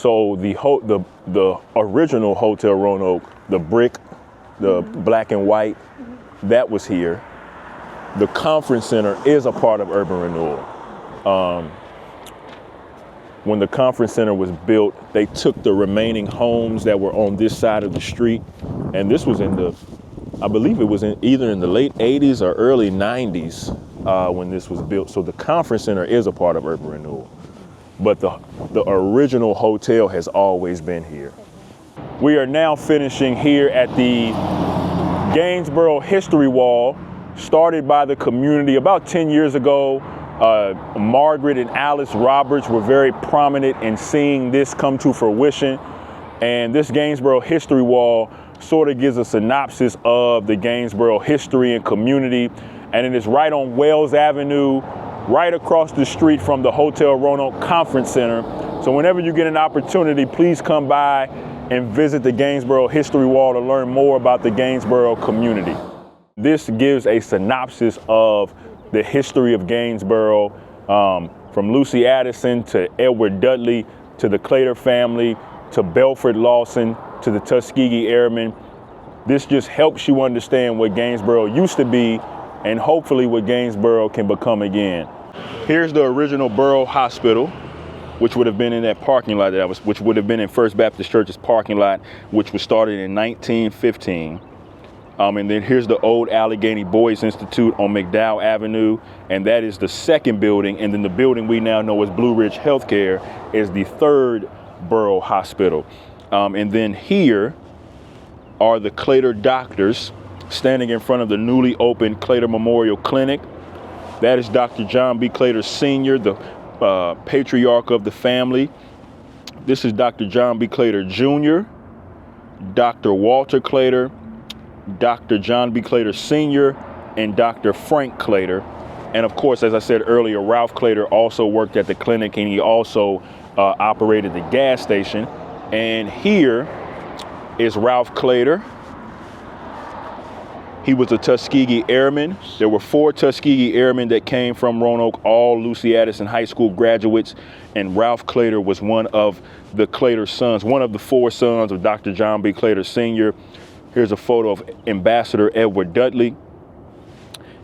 So the original Hotel Roanoke, the brick, the black and white, that was here. The conference center is a part of urban renewal. When the conference center was built, they took the remaining homes that were on this side of the street, and this was I believe it was either in the late 80s or early 90s when this was built. So the conference center is a part of urban renewal, but the original hotel has always been here. We are now finishing here at the Gainsboro History Wall, started by the community about 10 years ago. Margaret and Alice Roberts were very prominent in seeing this come to fruition. And this Gainsboro History Wall sort of gives a synopsis of the Gainsboro history and community. And it is right on Wells Avenue, right across the street from the Hotel Roanoke Conference Center. So whenever you get an opportunity, please come by and visit the Gainsboro History Wall to learn more about the Gainsboro community. This gives a synopsis of the history of Gainsboro, from Lucy Addison to Edward Dudley to the Clater family to Belford Lawson to the Tuskegee Airmen. This just helps you understand what Gainsboro used to be and hopefully what Gainsboro can become again. Here's the original Borough Hospital, which would have been in that parking lot which would have been in First Baptist Church's parking lot, which was started in 1915. And then here's the old Allegheny Boys Institute on McDowell Avenue, and that is the second building. And then the building we now know as Blue Ridge Healthcare is the third Borough Hospital. And then here are the Clater doctors standing in front of the newly opened Clater Memorial Clinic. That is Dr. John B. Clater Sr., the patriarch of the family. This is Dr. John B. Clater Jr., Dr. Walter Clater, Dr. John B. Clater Sr., and Dr. Frank Clater. And of course, as I said earlier, Ralph Clater also worked at the clinic, and he also operated the gas station. And here is Ralph Clater. He was a Tuskegee Airman. There were 4 Tuskegee Airmen that came from Roanoke, all Lucy Addison High School graduates. And Ralph Clater was one of the Clater sons, one of the 4 sons of Dr. John B. Clater Sr. Here's a photo of Ambassador Edward Dudley.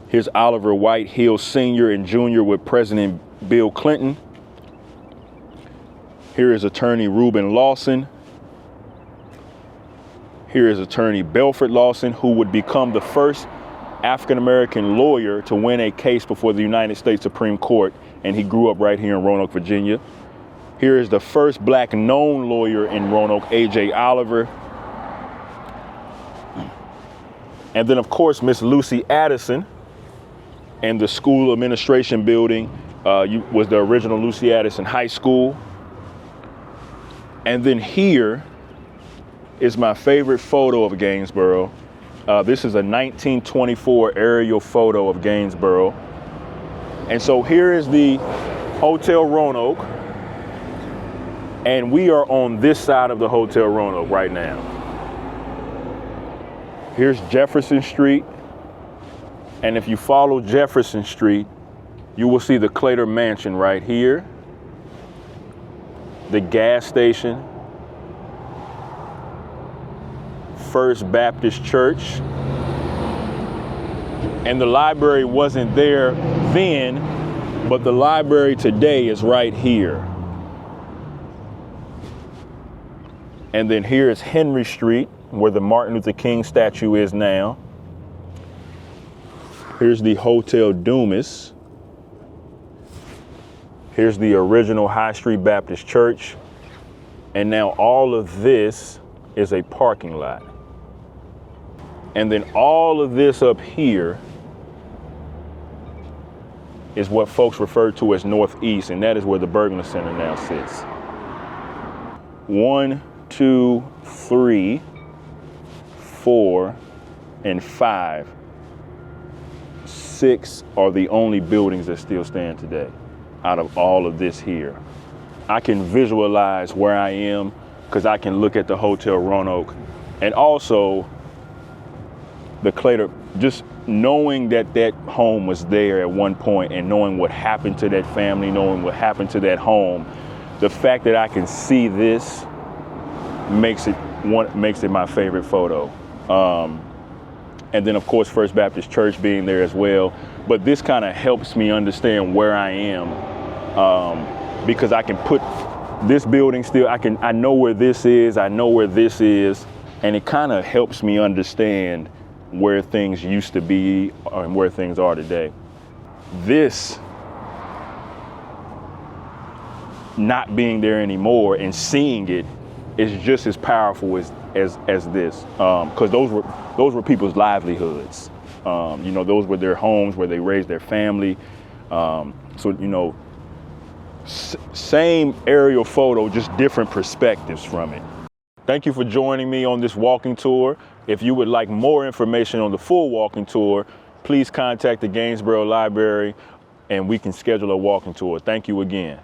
Here's Oliver White Hill Sr. and Jr. with President Bill Clinton. Here is attorney Reuben Lawson. Here is attorney Belford Lawson, who would become the first African-American lawyer to win a case before the United States Supreme Court. And he grew up right here in Roanoke, Virginia. Here is the first black known lawyer in Roanoke, A.J. Oliver. And then, of course, Miss Lucy Addison, and the school administration building was the original Lucy Addison High School. And then here is my favorite photo of Gainsboro. This is a 1924 aerial photo of Gainsboro. And so here is the Hotel Roanoke, and we are on this side of the Hotel Roanoke right now. Here's Jefferson Street, and if you follow Jefferson Street, you will see the Clater Mansion right here, the gas station, First Baptist Church, and the library wasn't there then, but the library today is right here. And then here is Henry Street, where the Martin Luther King statue is now. Here's the Hotel Dumas. Here's the original High Street Baptist Church. And now all of this is a parking lot. And then all of this up here is what folks refer to as Northeast, and that is where the Bergman Center now sits. 1, 2, 3, 4, and 5. 6 are the only buildings that still stand today out of all of this here. I can visualize where I am because I can look at the Hotel Roanoke, and also the Clater, just knowing that that home was there at one point and knowing what happened to that family, knowing what happened to that home, the fact that I can see this makes it my favorite photo. And then of course First Baptist Church being there as well. But this kind of helps me understand where I am, because I can put this building still, I know where this is, I know where this is, and it kind of helps me understand where things used to be and where things are today. This not being there anymore and seeing it is just as powerful as this, because those were people's livelihoods. You know, those were their homes where they raised their family. So, you know, same aerial photo, just different perspectives from it. Thank you for joining me on this walking tour. If you would like more information on the full walking tour, please contact the Gainsboro Library and we can schedule a walking tour. Thank you again.